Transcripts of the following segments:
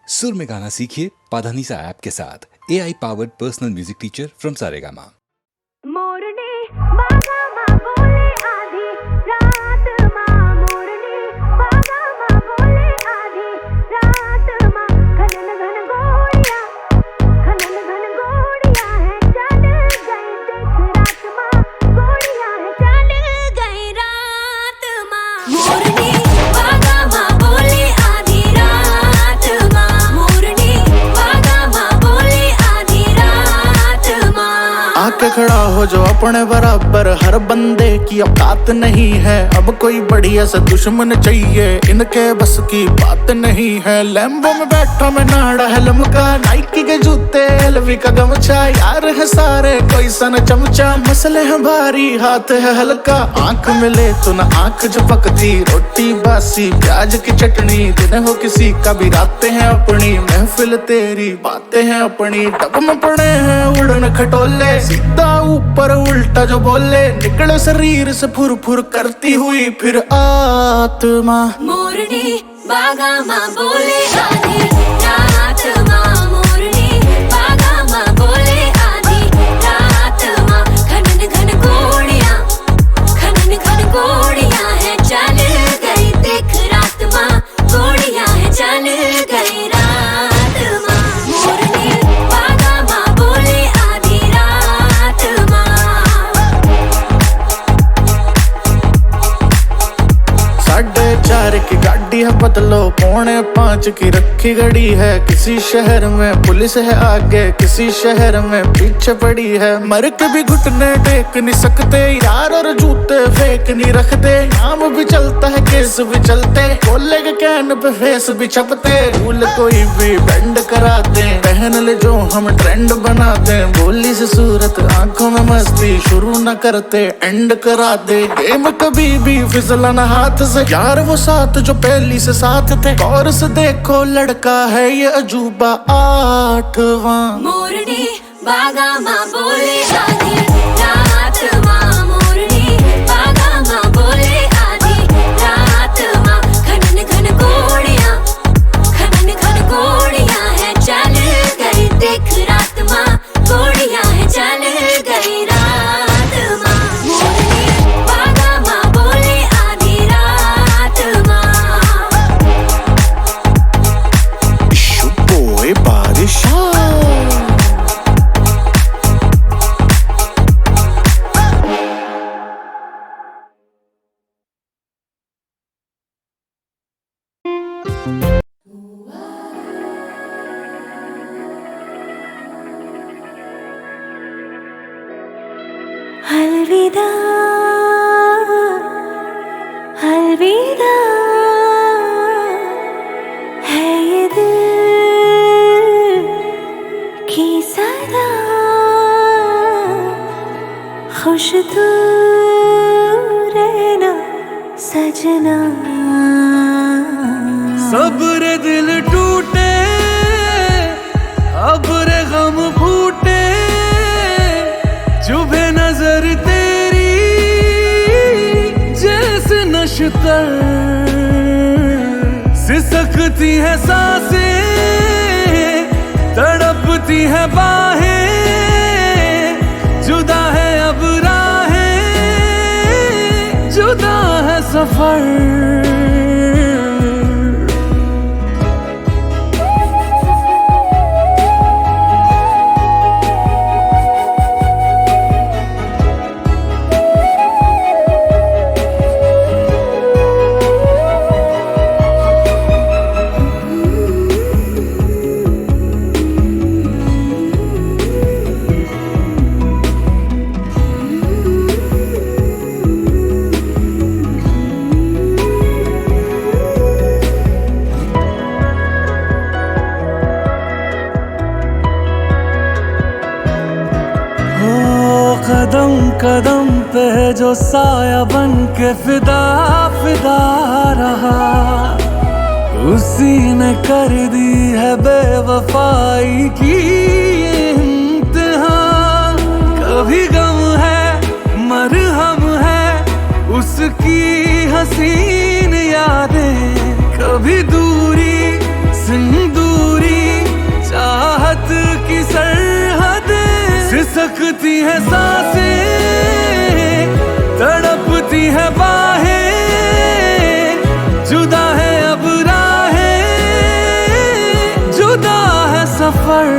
सुर में गाना सीखिए पाधानीसा ऐप के साथ। AI powered personal music teacher from Saregama. मोरनी बागा माँ बोले आधी रात माँ, मोरनी बागा माँ बोले आधी रात माँ। घनन घन घोड़िया है चल गई देख रात माँ, घोड़िया है चल गई रात माँ। मोरनी बागा माँ बोले आधी रात माँ, मोरनी बागा माँ बोले आधी रात माँ। आके खड़ा हो जो अपने बराबर, हर बंदे की औकात नहीं है। अब कोई बढ़िया सा दुश्मन चाहिए, इनके बस की बात नहीं है। लैम्बो में बैठा मैं नाड़ा है लमका, नाइकी के जूते एलवी का गमछा। यार है सारे कोई सन चमचा, मसले हैं भारी हाथ है हल्का। आंख मिले तो ना आंख झपकती, रोटी बासी प्याज की चटनी। दिन हो किसी का भी रातें हैं अपनी, महफिल तेरी बातें हैं अपनी। डब में पड़े हैं उड़न खटोले, सीधा ऊपर उल्टा जो बोले। निकले शरीर से फुर फुर करती हुई फिर आत्मा। मोरनी बागा माँ बोले आधी रात माँ, मोरनी बागा माँ बोले आधी रात माँ। घनन घन घोड़िया है चल गई देख रात माँ, घोड़िया है चल गई रात माँ। मोरनी बागा माँ बोले आधी रात माँ। 4:30 की गाड़ी है बदलो, 4:45 की रखी गड़ी है। किसी शहर में पुलिस है आगे, किसी शहर में पीछे पड़ी है। मर के भी घुटने टेक नहीं सकते यार, और जूते फेंक नहीं रखते। नाम भी चलता है केस भी चलते, कोले के कैन पे फेस भी छपते। रूल कोई भी बेंड कराते, पहन ले जो हम ट्रेंड बनाते। बोली से सूरत आंखों में मस्ती, शुरू न करते एंड करा दे। गेम कभी भी फिसला ना हाथ से, यार वो साथ जो पहली से साथ थे। गौर से देखो लड़का है ये अजूबा 8वां। मोरनी बागा माँ बोले आधी रात माँ, मोरनी बागा माँ बोले आधी रात माँ। घनन घन घोड़िया है चल गई देख रात माँ, घोड़िया है चल गई रात माँ। मोरनी बागा माँ बोले आधी रात माँ। बोए बारिश अलविदा अलविदा है ये दिल की सदा, खुश तू रहना सजना। सब्र दिल टूटे अब रे गम फूटे, चुभे नजर तेरी जैसे नशतर। सिसकती है सांसें तड़पती है बाहें, जुदा है अब राहें, जुदा है सफर। कदम कदम पे जो साया बन के फिदा फिदा रहा, उसी ने कर दी है बेवफाई की इंतहा। कभी गम है मरहम है उसकी हसीन यादें, कभी दूरी सिंदूरी धड़कती है सांसें, तड़पती है बाहें, जुदा है अब राहें, जुदा है सफर।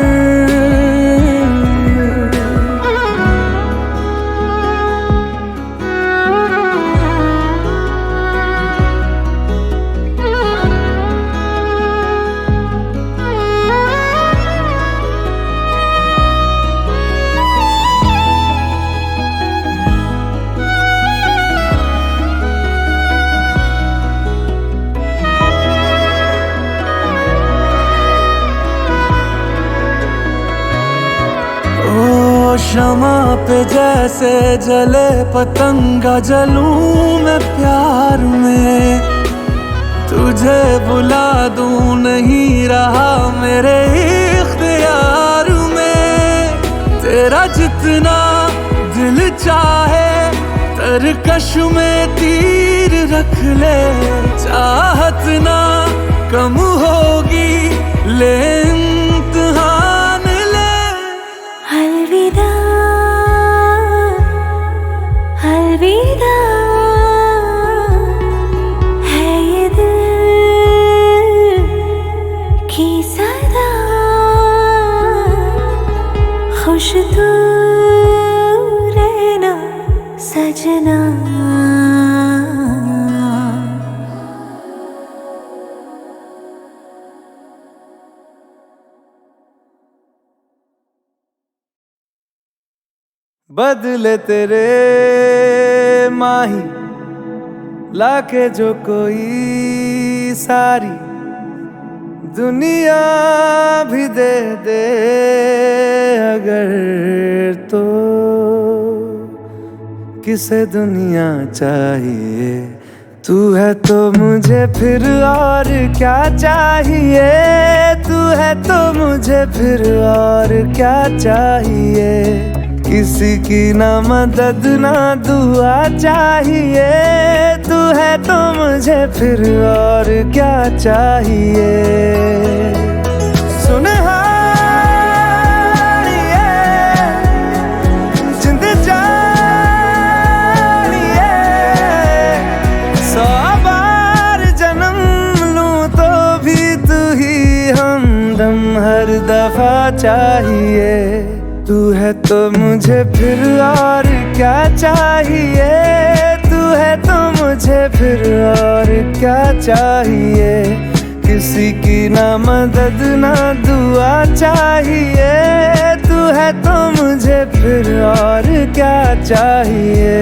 शमा पे जैसे जले पतंगा जलूं मैं प्यार में, तुझे बुला दूं नहीं रहा मेरे इख्तियार में। तेरा जितना दिल चाहे तरकश में तीर रख ले, चाहत ना कम होगी ले इम्तिहान ले। अलविदा अलविदा है ये दिल की सदा, खुश तू रहना सजना। बदले तेरे माही लाके जो कोई सारी दुनिया भी दे दे अगर, तो किसे दुनिया चाहिए। तू है तो मुझे फिर और क्या चाहिए, तू है तो मुझे फिर और क्या चाहिए। किसी की ना मदद ना दुआ चाहिए, तू है तो मुझे फिर और क्या चाहिए। सुनहारिए जिंद जानिए, 100 बार जन्म लूं तो भी तू ही हमदम हर दफा चाहिए। तू है तो मुझे फिर और क्या चाहिए, तू है तो मुझे फिर और क्या चाहिए। किसी की ना मदद ना दुआ चाहिए, तू है तो मुझे फिर और क्या चाहिए।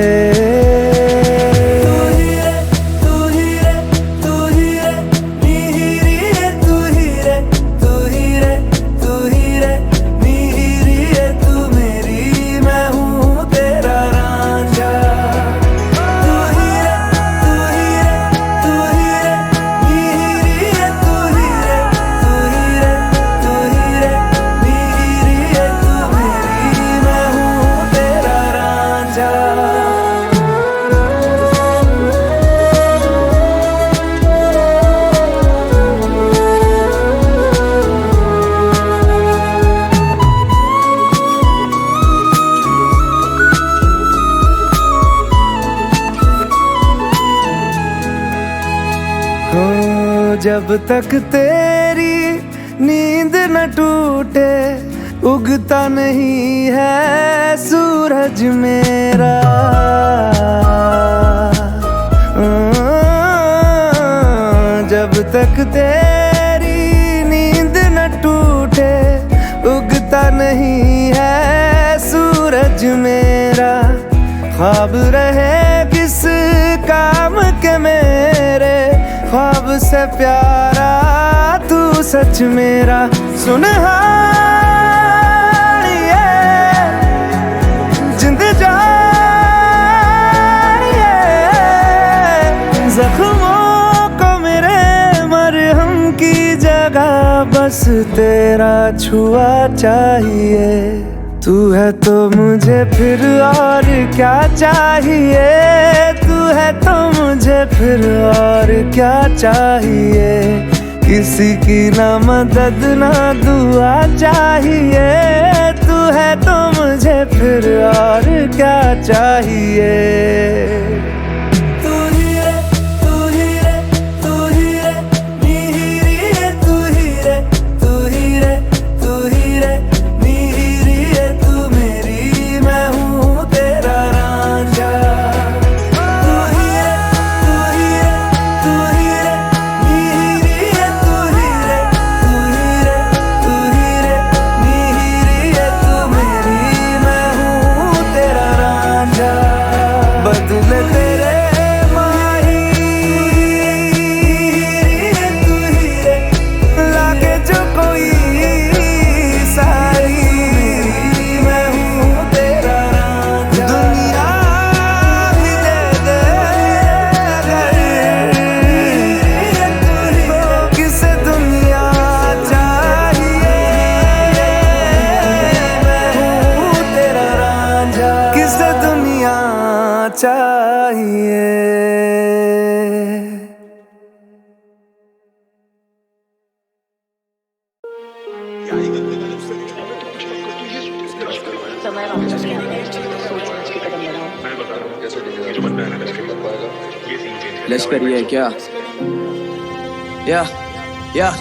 जब तक तेरी नींद न टूटे, उगता नहीं है सूरज मेरा। जब तक तेरी नींद न टूटे, उगता नहीं है सूरज मेरा। ख्वाब रहे किस काम के मेरे, ख्वाब से प्यारा तू सच मेरा। सुनहारिए जिंद जानिए, जख्मों को मेरे मरहम की जगह बस तेरा छुआ चाहिए। तू है तो मुझे फिर और क्या चाहिए, तू है तो मुझे फिर और क्या चाहिए। किसी की ना मदद ना दुआ चाहिए, तू है तो मुझे फिर और क्या चाहिए। तू ही रे, तू ही रे, तू ही रे, नीरी है तू ही रे, तू ही रे, तू ही रे, नीरी है तू मेरी, मैं हूँ तेरा रांझा। तू ही रे, तू ही रे, तू ही रे, नीरी है तू ही रे, तू ही रे, तू ही रे, नीरी है तू मेरी, मैं हूँ तेरा रांझा। बदले तेरे माही तू ही रे, लाके जो कोई सारी, मैं हूँ तेरा रांझा। दुनिया भी दे दे अगर किसे दुनिया चाहिए, मैं हूँ तेरा रांझा। किसे दुनिया चाहिए। लश्करी है क्या? या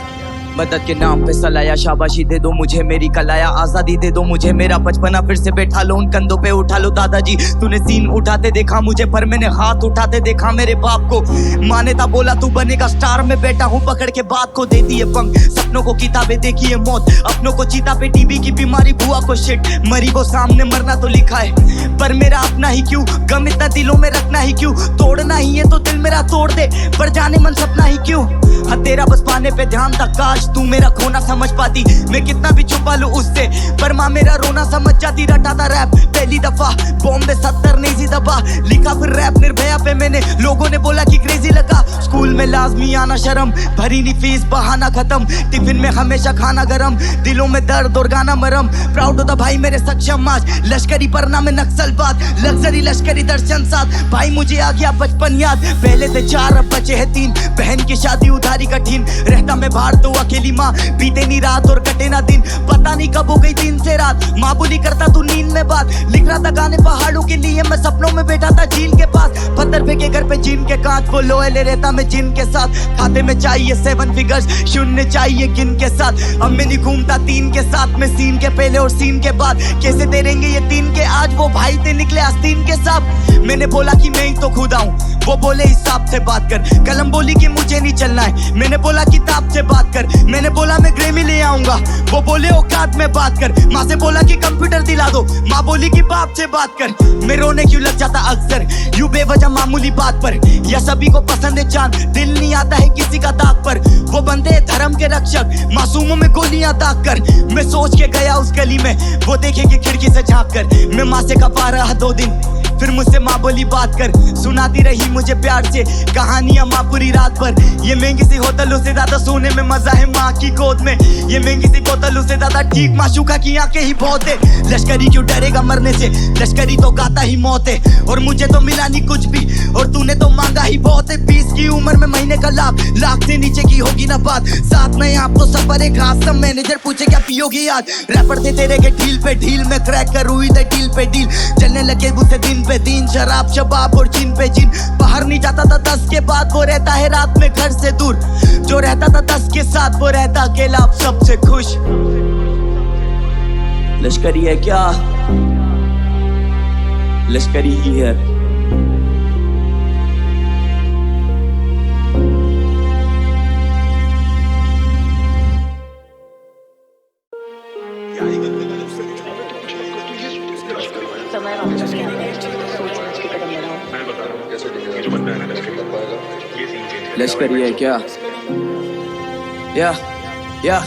मदद के नाम पे सलाया, शाबाशी दे दो मुझे मेरी कलाया, आजादी दे दो मुझे मेरा बचपना, फिर से बैठा लो उन कंधों पे उठा लो दादाजी। तूने सीन उठाते देखा मुझे पर मैंने हाथ उठाते देखा मेरे बाप को। माने था बोला तू बनेगा स्टार, में बैठा हूँ पकड़ के बात को, दे दिए पंख सपनों को, किताबें देखी है मौत, अपनों को चीता पे, टीबी की बीमारी, बुआ को शिट, मरी वो सामने मरना तो लिखा है, पर मेरा अपना ही क्यों, गम इतना दिलों में रखना ही क्यों, तोड़ना ही है तो दिल मेरा तोड़ दे, पर जाने मन सपना ही क्यों। हाँ तेरा बस पाने पे ध्यान था, काश तू मेरा खोना समझ पाती, मैं कितना भी छुपा लूं उससे, पर माँ मेरा रोना समझ जाती। रटा था रैप पहली दफा, बॉम्बे 70 नेजी दबा, लिखा फिर रैप निर्भया पे मैंने, लोगों ने बोला कि क्रेजी लगा। स्कूल में लाजमी आना शर्म, भरी नहीं फीस बहाना खत्म, टिफिन में हमेशा खाना गरम, दिलों में दर्द और गाना मरम, प्राउड होता भाई मेरे सक्षम आज, लश्करी परना में नक्सल बात, लग्जरी लश्करी दर्शन साथ, भाई मुझे आ गया बचपन याद, पहले से 4 अब बचे हैं 3, बहन की शादी उधारी कठिन, रहता मैं बाहर तो अकेली माँ, बीते नहीं रात और कटे ना दिन, पता नहीं कब हो गई दिन से रात, माँ बोली करता तू नींद में बात, लिख रहा था गाने पहाड़ों के लिए, मैं सपनों में बैठा था झील के पास, पत्थर फेंके घर पे जिन के कांच, वो लोहे रहता मैं जिन के साथ, खाते में चाहिए 7 फिगर्स, शून्य चाहिए गिन के साथ, अब मैं नहीं घूमता 3 के साथ में, सीन के पहले और सीन के बाद, कैसे तेरेंगे ये 3 के आज, वो भाई थे निकले आस्तीन के साथ, मैंने बोला कि मैं ही तो खुदा हूँ, वो बोले हिसाब से बात कर, कलम बोली कि मुझे नहीं चलना है, मैंने बोला किताब से बात कर, मैंने बोला मैं ग्रेमी ले आऊंगा, वो बोले औकात में बात कर, माँ से बोला कि कंप्यूटर दिला दो, माँ बोली कि बाप से बात कर, मैं रोने क्यों लग जाता अक्सर यूं बेवजह मामूली बात पर, या सभी को पसंद है चांद, दिल नहीं आता है किसी का दाग पर, वो बंदे धर्म के रक्षक, मासूमों में गोलियां दाग कर, मैं सोच के गया उस गली में, वो देखेंगे खिड़की से झांक कर, मैं माँ से कपा रहा 2 दिन, फिर मुझसे माँ बोली बात कर, सुनाती रही मुझे प्यार से कहानियां माँ पूरी रात भर, ये महंगी सी होटलों से ज्यादा सोने में मजा है माँ की गोद में, ये महंगी सी बोतलों से ज्यादा ठीक माशूका की आंखें ही बहुत है, लश्करी क्यों डरेगा मरने से, लश्करी तो गाता ही मौत है, और मुझे तो मिला नहीं कुछ भी, और तूने तो मांगा ही बहुत है, 20 की उम्र में महीने का लाभ, लाख से नीचे की होगी ना बात, साथ में आप तो सफर एक खास, सब मैनेजर पूछे क्या पियोगी याद, रैपर थे तेरे के ढील पे ढील में क्रैक कर हुई थे डील पे डील, चलने लगे मुझसे दिन पे दिन, शराब शबाब और जिन पे जिन, बाहर नहीं जाता था 10 के बाद, वो रहता है रात में घर से दूर, जो रहता था 10 के साथ वो रहता अकेला अब सबसे खुश। लश्करी है क्या? लश्करी ही है। लश्करी है क्या? या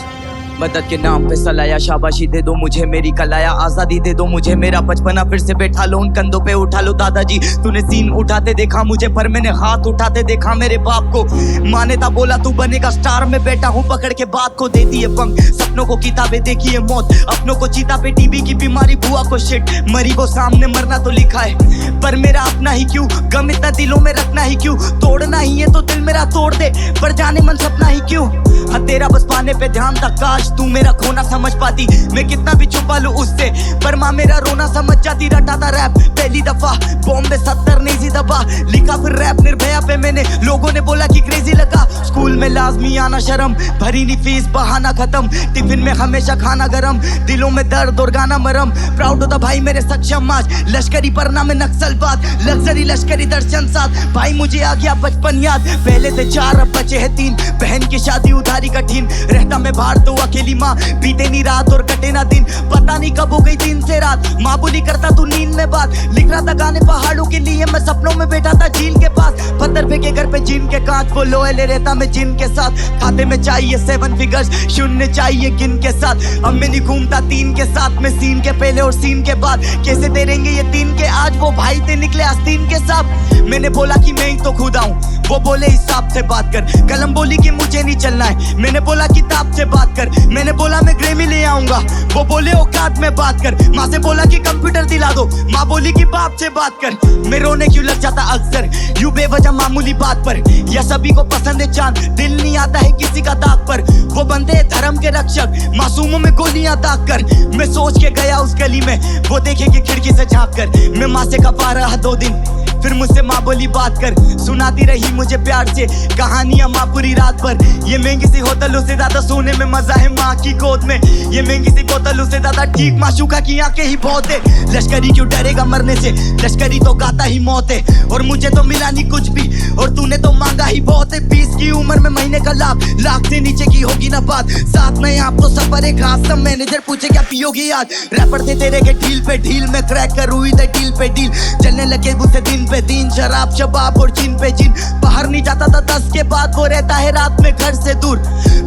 मदद के नाम पे सलाया, शाबाशी दे दो मुझे मेरी कलाया, आजादी दे दो मुझे मेरा बचपना, फिर से बैठा लो उन कंधों पे उठा लो दादाजी। तूने सीन उठाते देखा मुझे पर मैंने हाथ उठाते देखा मेरे बाप को। माने था बोला तू बनेगा स्टार, में बैठा हूँ पकड़ के बात को, दे दिए पंख सपनों को किताबें देखी है मौत, अपनों को चीता पे टीबी की बीमारी, बुआ को शिट मरी वो सामने मरना तो लिखा है, पर मेरा अपना ही क्यों, गम इतना दिलों में रखना ही क्यों, तोड़ना ही है तो दिल मेरा तोड़ दे, पर जाने मन सपना ही क्यों। हाँ तेरा बस पाने पे ध्यान था, काश तू मेरा खोना समझ पाती, मैं कितना भी छुपा लूं उससे, पर माँ मेरा रोना समझ जाती। रटा था रैप पहली दफा, बॉम्बे 70 नेजी दबा, लिखा फिर रैप निर्भया पे मैंने, लोगों ने बोला कि क्रेजी लगा। स्कूल में लाजमी आना शर्म, भरी नहीं फीस बहाना खत्म, टिफिन में हमेशा खाना गरम, दिलों में दर्द और गाना मरम, प्राउड होता भाई मेरे सक्षम आज, लश्करी परना में नक्सल बात, लग्जरी लश्करी दर्शन साथ, भाई मुझे आ गया बचपन याद, पहले से 4 अब बचे हैं 3, बहन की शादी उधारी कठिन, रहता मैं बाहर तो अकेली माँ, बीते नहीं रात और कटे ना दिन, पता नहीं कब हो गई दिन से रात, माँ बोली करता तू नींद में बात, लिख रहा था गाने पहाड़ों के लिए, मैं सपनों में बैठा था झील के पास, पत्थर फेंके घर पे जिन के कांच, वो लोहे ले रहता मैं जिन के साथ, खाते में चाहिए 7 फिगर्स, शून्य चाहिए गिन के साथ, अब मैं नहीं घूमता 3 के साथ में, सीन के पहले और सीन के बाद, कैसे तेरेंगे ये 3 के आज, वो भाई थे निकले आस्तीन के साथ, मैंने बोला कि मैं ही तो खुदा हूँ, वो बोले हिसाब से बात कर, कलम बोली कि मुझे नहीं चलना है, मैंने बोला किताब से बात कर, मैंने बोला मैं ग्रेमी ले आऊंगा, वो बोले औकात में बात कर, माँ से बोला कि कंप्यूटर दिला दो, माँ बोली कि बाप से बात कर, मैं रोने क्यों लग जाता अक्सर यूं बेवजह मामूली बात पर, या सभी को पसंद है चांद, दिल नहीं आता है किसी का दाग पर, वो बंदे धर्म के रक्षक, मासूमों में गोलियां दाग कर, मैं सोच के गया उस गली में, वो देखेंगे खिड़की से झांक कर, मैं माँ से कपा रहा 2 दिन, फिर मुझसे माँ बोली बात कर, सुनाती रही मुझे प्यार से कहानियां माँ पूरी रात भर, ये महंगी सी होटलों से ज्यादा सोने में मजा है माँ की गोद में, ये महंगी सी बोतलों से ज्यादा ठीक माशूका की आंखें ही बहुत है, लश्करी क्यों डरेगा मरने से, लश्करी तो गाता ही मौत है, और मुझे तो मिला नहीं कुछ भी, और तूने तो मांगा ही बहुत है, 20 की उम्र में महीने का लाभ, लाख से नीचे की होगी ना बात, साथ में आप तो सफर एक खास, सब मैनेजर पूछे क्या पियोगी आज, रैपर थे तेरे के ढील पे ढील में क्रैक कर हुई थे डील पे डील, चलने लगे मुझसे दिन पे दिन, शराब शबाब और जिन पे जिन, बाहर नहीं जाता था 10 के बाद, वो रहता है रात में घर से दूर,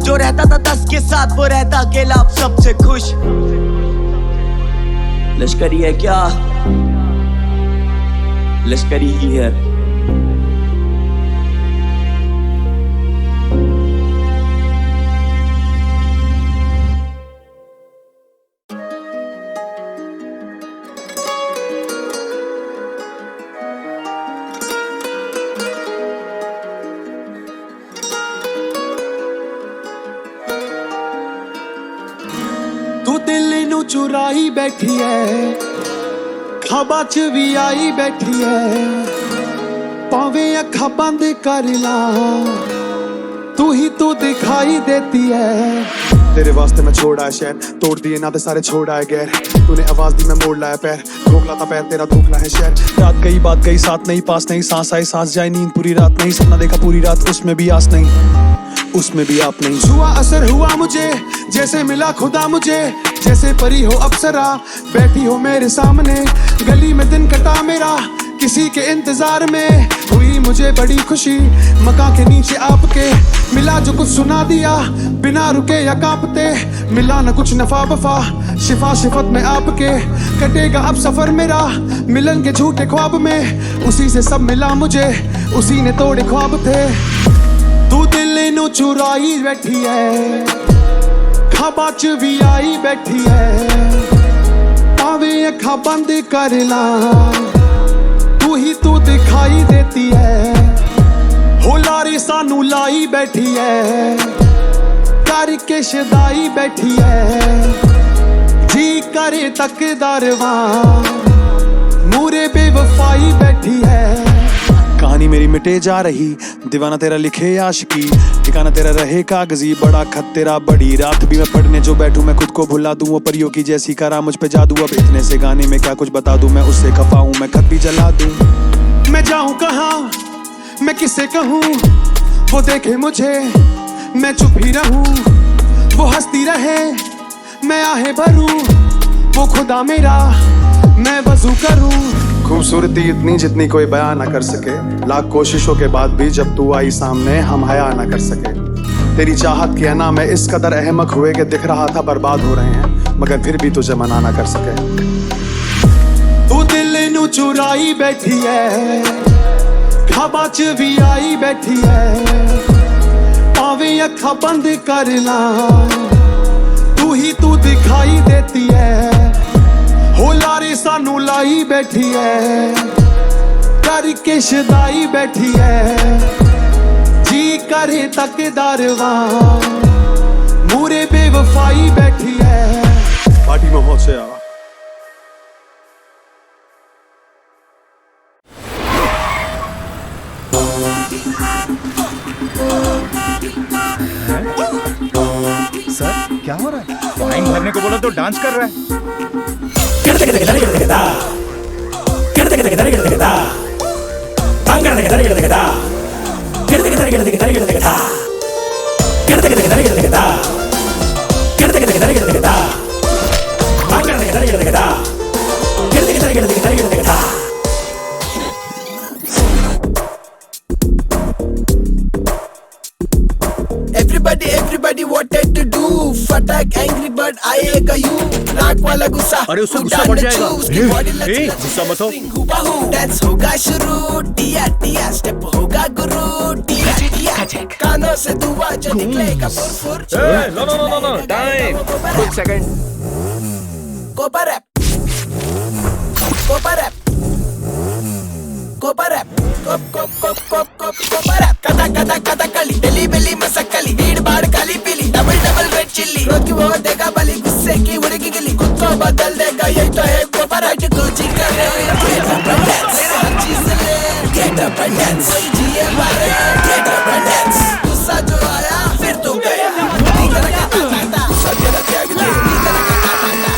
जो रहता था 10 के साथ वो रहता अकेला अब सबसे खुश। लश्करी है क्या, लश्करी ही है। तू दिल नू चुराई बैठी है, खाबा च भी आई बैठी है, पावे अखा बंद कर ला, तू ही तो दिखाई देती है। तेरे वास्ते मैं छोड़ा है शहर, तोड़ दिए नाते सारे छोड़ा है गैर, तूने आवाज दी मैं मोड़ लाया पैर, रोकला था पैर तेरा धोखला है शहर, रात गई बात गई साथ नहीं पास नहीं, सांस आई सांस जाए नींद पूरी रात नहीं, सपना देखा पूरी रात उसमें भी आस नहीं, उसमें भी आप नहीं, छुआ असर हुआ मुझे जैसे मिला खुदा मुझे, जैसे परी हो अप्सरा बैठी हो मेरे सामने, गली में दिन कटा मेरा किसी के इंतजार में, हुई मुझे बड़ी खुशी मकान के नीचे आपके, मिला जो कुछ सुना दिया बिना रुके या कांपते, मिला न कुछ नफा वफा शिफा शिफत में आपके, कटेगा अब सफर मेरा मिलन के झूठे ख्वाब में, उसी से सब मिला मुझे उसी ने तोड़े ख्वाब थे। तू दिल नू चुराई बैठी है, खाबा च भी आई बैठी है, पावे अखा बंद कर ला, तू ही तो दिखाई देती है, हो लारी सानू लाई बैठी है, करके शदाई बैठी है, जी करे तकदारवा मूरे बेवफाई बैठी है। कहानी मेरी मिटे जा रही, दीवाना तेरा लिखे आशिकी, ठिकाना तेरा रहे कागजी, बड़ा खत तेरा बड़ी रात भी मैं पढ़ने जो बैठूं, मैं खुद को भुला दूं वो परियों की जैसी, करा मुझ पे जादू, अब इतने से गाने में क्या कुछ बता दूं, मैं उससे खफा हूं मैं खत भी जला दूं, मैं जाऊं कहाँ मैं किसे कहूं, वो देखे मुझे मैं चुप ही रहूं, वो हंसती रहे मैं आहे भरूं, वो खुदा मेरा मैं वजू करूं। खूबसूरती इतनी जितनी कोई बयां ना कर सके, लाख कोशिशों के बाद भी जब तू आई सामने हम हया ना कर सके, तेरी चाहत के अना में इस कदर अहमक हुए कि दिख रहा था बर्बाद हो रहे हैं, मगर फिर भी तुझे मना ना कर सके। तू दिल नू चुराई बैठी है, खाबा च भी आई बैठी है, पावे अखा बंद कर ला, तू बैठी है करके शदाई बैठी है जी करे तकदार मूरे बेवफाई बैठी है पार्टी में हो से आ सर क्या हो रहा है? फाइन भरने को बोला तो डांस कर रहा है। Everybody wanted to do फटाक angry bird आएगा यू राग वाला गुस्सा अरे उससे गुस्सा बढ़ जाएगा। गुस्सा मत हो। डांस होगा शुरू टिया टिया स्टेप होगा गुरु टिया टिया कानों से दुआ जो निकलेगा फुर नो टाइम कुछ सेकंड कोपा रैप कोपा रैप कोपा रैप कोप कोप कोप कोप कोप कोपा रैप कथा कथा कथा कली बेली बेली मसकली भीड़ भाड़ काली पीली डबल डबल रेड चिल्ली रोज की वो देगा बली गुस्से की उड़ेगी गिली खुद को बदल देगा यही तो है कोपा राइट कोची कर रहे हर चीज ले गेट अप एंड डांस जिए मारे गेट अप एंड डांस गुस्सा जो आया फिर तू गया नीला का टाटा सब तेरा त्याग दे नीला का टाटा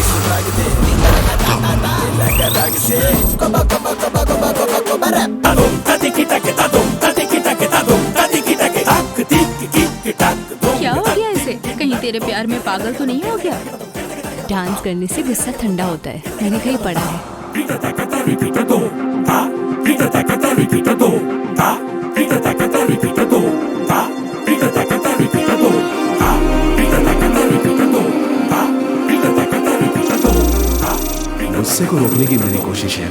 सुभाग दे नीला का टाटा लगा राग से कोपा कोपा कोपा कोपा कोपा कोपा रैप क्या हो गया इसे? कहीं तेरे प्यार में पागल तो नहीं हो गया? डांस करने से गुस्सा ठंडा होता है, मैंने कहीं पढ़ा है। गुस्से को रोकने की मेरी कोशिश है,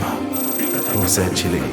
वो उसे अच्छी लगी।